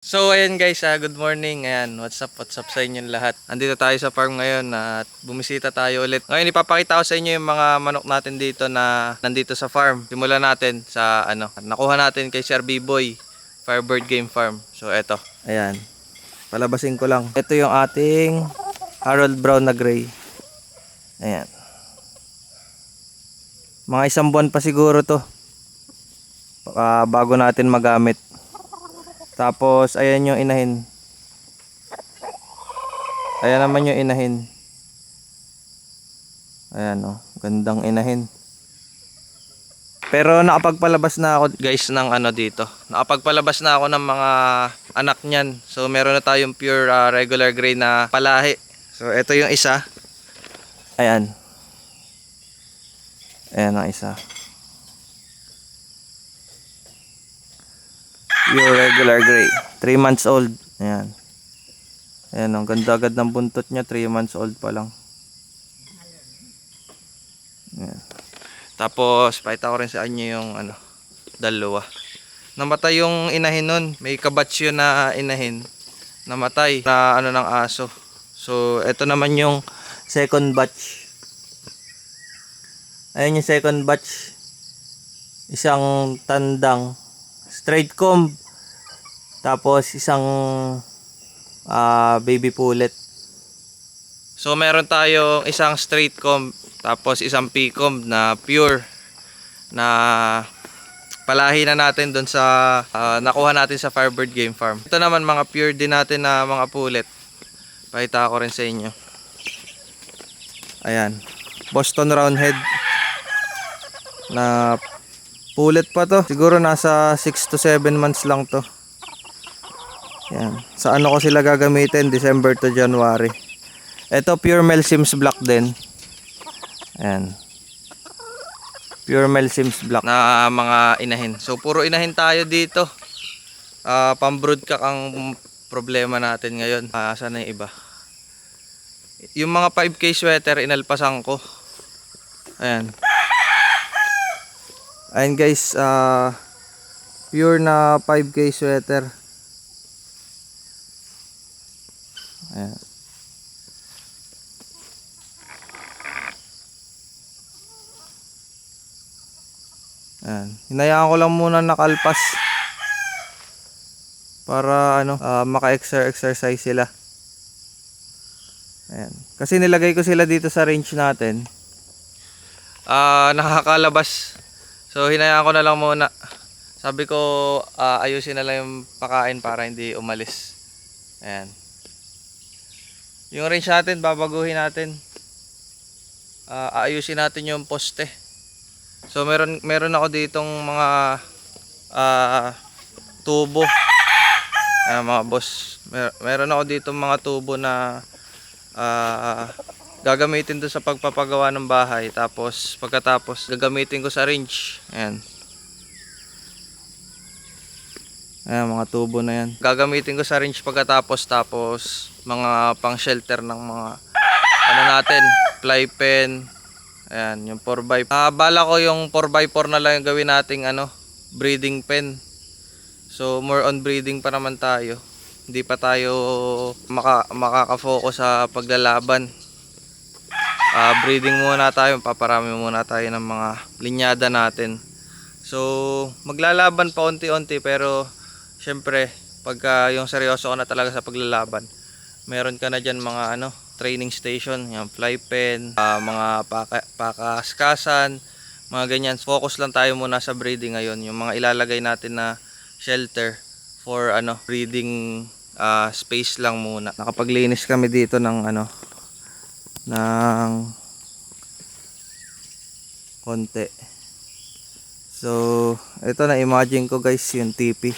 So ayan guys, good morning. Ayan, what's up sa inyong lahat. Andito tayo sa farm ngayon at bumisita tayo ulit. Ngayon ipapakita ko sa inyo yung mga manok natin dito na nandito sa farm. Simulan natin sa nakuha natin kay Sir B-Boy, Firebird Game Farm. So eto, ayan. Palabasin ko lang. Ito yung ating Harold Brown na gray. Ayan. Mga isang buwan pa siguro to. Bago natin magamit. Tapos ayan yung inahin. Ayan naman yung inahin. Ayan oh, gandang inahin. Pero nakapagpalabas na ako guys ng dito. Nakapagpalabas na ako ng mga anak niyan. So meron na tayong pure regular gray na palahi. So ito yung isa. Ayan. Ayan ang isa. Pure regular gray. 3 months old. Ayan. Ayan, ang ganda agad ng buntot niya. 3 months old pa lang. Ayan. Tapos, pakita ko rin sa inyo yung dalawa. Namatay yung inahin nun. May kabatch yun na inahin. Namatay na ng aso. So, ito naman yung second batch. Ayan yung second batch. Isang tandang straight comb. Tapos isang baby pullet. So meron tayong isang straight comb, tapos isang P-comb na pure na palahi na natin doon sa nakuha natin sa Firebird Game Farm. Ito naman mga pure din natin na mga pullet. Pakita ko rin sa inyo. Ayan, Boston Roundhead na pullet pa to. Siguro nasa 6 to 7 months lang to. Yan. Sa ko sila gagamitin? December to January. Ito pure male Sims black din. Ayan. Pure male Sims black na mga inahin. So puro inahin tayo dito. Pambrood ka ang problema natin ngayon. Saan na yung iba? Yung mga 5K sweater inalpasan ko. Ayan. Ayan guys, pure na 5K sweater. Ayan. Ayan. Hinayaan ko lang muna nakalpas para maka-exercise sila. Ayan. Kasi nilagay ko sila dito sa range natin. Nakakalabas. So hinayaan ko na lang muna. Sabi ko ayusin na lang yung pakain para hindi umalis. Ayan. Yung range natin babaguhin natin. Aayusin natin yung poste. So meron ako ditong mga tubo. Mga boss. Meron ako ditong mga tubo na gagamitin doon sa pagpapagawa ng bahay. Tapos pagkatapos gagamitin ko sa range. Ayan. Ayan mga tubo na yan. Gagamitin ko sa range pagkatapos. Tapos mga pang shelter ng mga natin, fly pen. Ayan, yung 4x. Bala ko yung 4x4 na lang yung gawin nating breeding pen. So more on breeding pa naman tayo. Hindi pa tayo makaka-focus sa paglalaban. Breeding muna tayo, paparami muna tayo ng mga linyada natin. So maglalaban pa unti-unti, pero syempre pagka yung seryoso ka na talaga sa paglalaban, meron ka na dyan mga training station, yung fly pen, mga pakaskasan, mga ganyan. Focus lang tayo muna sa breeding ngayon, yung mga ilalagay natin na shelter for breeding space lang muna. Nakapaglinis kami dito ng ng konti. So ito na imagine ko guys, yung tipi.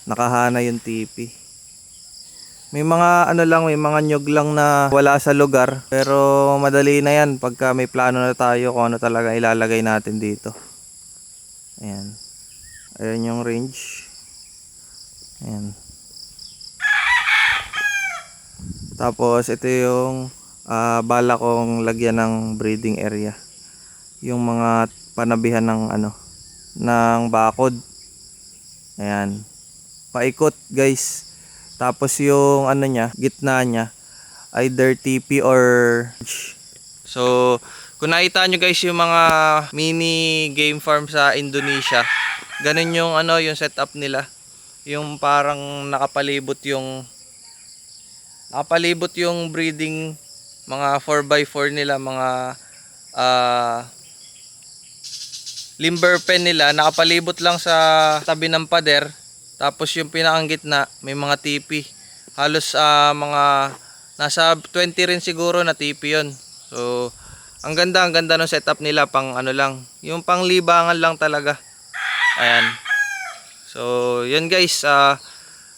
Nakahana yung tipi. May mga may mga nyog lang na wala sa lugar, pero madali na yan pagka may plano na tayo kung ano talaga ilalagay natin dito. Ayan. Ayan yung range. Ayan. Tapos ito yung bala kong lagyan ng breeding area. Yung mga panabihan ng ng bakod. Ayan. paikot guys. Tapos yung ano niya, gitna niya, either TP or... So, kung nakita nyo guys yung mga mini game farm sa Indonesia, ganun yung ano, yung setup nila. Yung parang nakapalibot yung breeding, mga 4x4 nila, mga limber pen nila, nakapalibot lang sa tabi ng pader. Tapos yung pinakang gitna, may mga TP. Halos mga nasa 20 rin siguro na TP yun. So, ang ganda ng setup nila, pang ano lang, yung pang libangan lang talaga. Ayan. So, yun guys,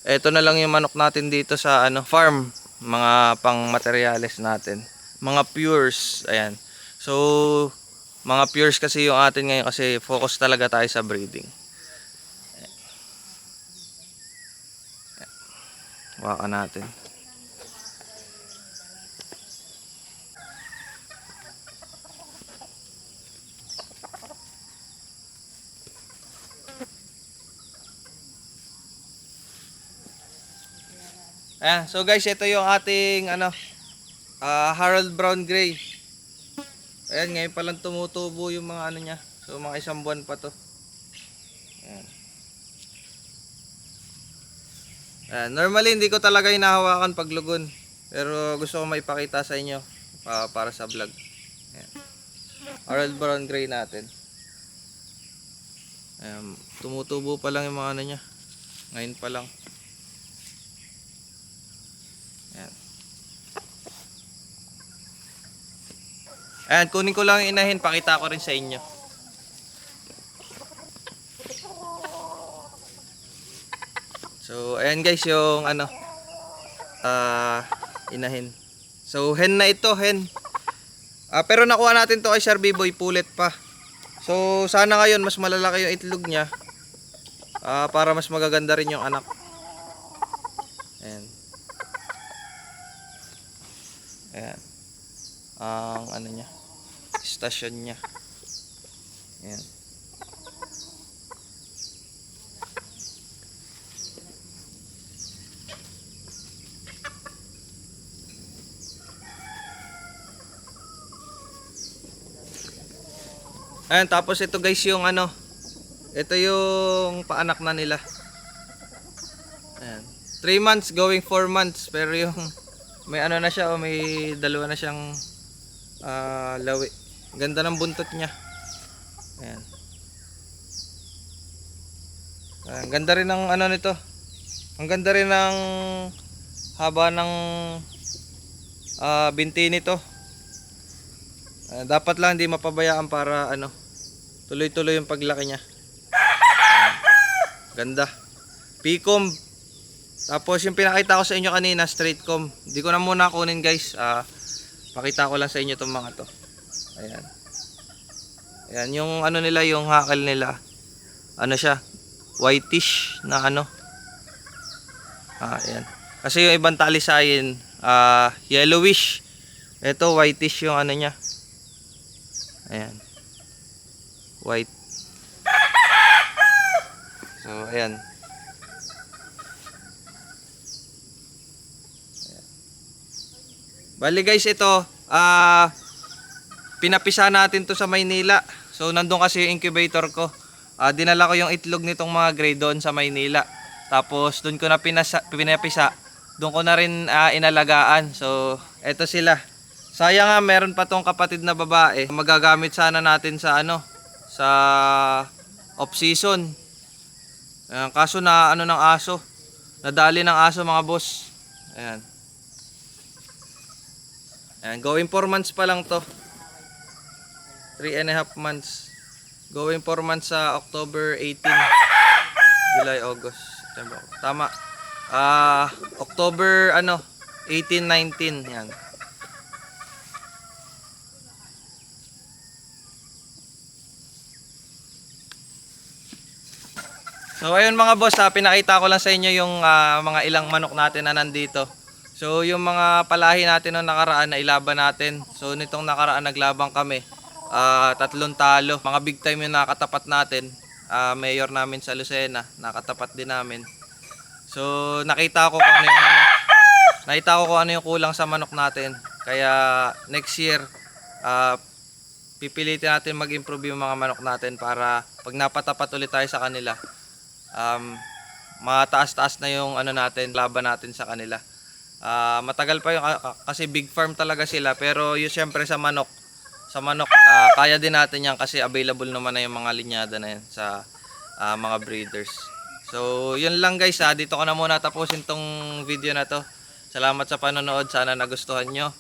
eto na lang yung manok natin dito sa ano, farm, mga pang materyales natin. Mga pures, ayan. So, mga pures kasi yung atin ngayon kasi focus talaga tayo sa breeding. Waka natin. Ayan, so guys, ito yung ating ano, Harold Brown Gray. Ayan, ngayon palang tumutubo yung mga ano niya. So mga isang buwan pa to. Ayan. Ayan, normally hindi ko talaga hinahawakan pag lugon. Pero gusto ko maipakita sa inyo para sa vlog. Ayan. Harold Brown Gray natin. Ayan, tumutubo pa lang yung mga ano niya. Ngayon pa lang. Ayan. Ayan, kunin ko lang yung inahin, pakita ko rin sa inyo. So, ayan guys yung ano, inahin. So, hen na ito, hen. Pero nakuha natin to kay Sir B-Boy, pulet pa. So, sana ngayon mas malalaki yung itlog niya. Para mas magaganda rin yung anak. Ayan. Ayan. Ang ano niya, stasyon niya. Ayan. Ayan, tapos ito guys yung ano, ito yung paanak na nila. Ayan. 3 months going 4 months, pero yung may ano na siya, may dalawa na siyang lawi. Ganda ng buntot niya. Ayan. Ayan, ganda rin ng ano nito. Ang ganda rin ng haba ng binti nito. Dapat lang hindi mapabayaan para ano, tuloy-tuloy yung paglaki niya. Ganda. Picom. Tapos yung pinakita ko sa inyo kanina, straight comb. Hindi ko na muna kunin guys. Pakita ko lang sa inyo itong mga to. Ayan. Ayan yung ano nila, yung hakal nila. Ano siya? Whitish na ano. Ayan. Kasi yung ibang talisayin, yellowish. Ito whitish yung ano niya. Ayan. White. So, ayan. Bali guys, ito, pinapisa natin to sa Maynila. So, nandun kasi yung incubator ko. Dinala ko yung itlog nitong mga gray doon sa Maynila. Tapos, doon ko na pinapisa. Doon ko na rin inalagaan. So, eto sila. Sayang nga, meron pa tong kapatid na babae. Magagamit sana natin sa ano, sa off-season. Kaso na ano ng aso. Nadali ng aso mga boss. Ayan. Ayan, going 4 months pa lang to. 3.5 months. Going 4 months sa October 18. July, August, September. Tama. October ano, 18, 19. Yan. So ayun mga boss, pinakita ko lang sa inyo yung mga ilang manok natin na nandito. So yung mga palahi natin nung nakaraan na ilaban natin. So nitong nakaraan naglabang kami. 3 talo. Mga big time yung nakatapat natin. Mayor namin sa Lucena, nakatapat din namin. So nakita ko kung ano yung kulang sa manok natin. Kaya next year pipilitin natin mag-improve yung mga manok natin para pag napatapat ulit tayo sa kanila, mataas-taas na yung ano natin, laban natin sa kanila. Matagal pa yung kasi big farm talaga sila, pero yung syempre sa manok kaya din natin yan kasi available naman na yung mga linyada na yan sa mga breeders. So yun lang guys, dito ko na muna tapusin tong video na to. Salamat sa panonood, sana nagustuhan nyo.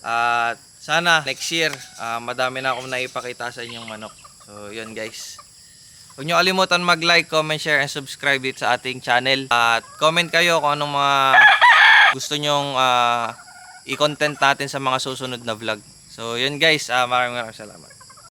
At sana next year madami na akong naipakita sa inyong manok. So yun guys, huwag nyo kalimutan mag-like, comment, share, and subscribe dito sa ating channel. At comment kayo kung anong mga gusto nyong i-content natin sa mga susunod na vlog. So yun guys, maraming salamat.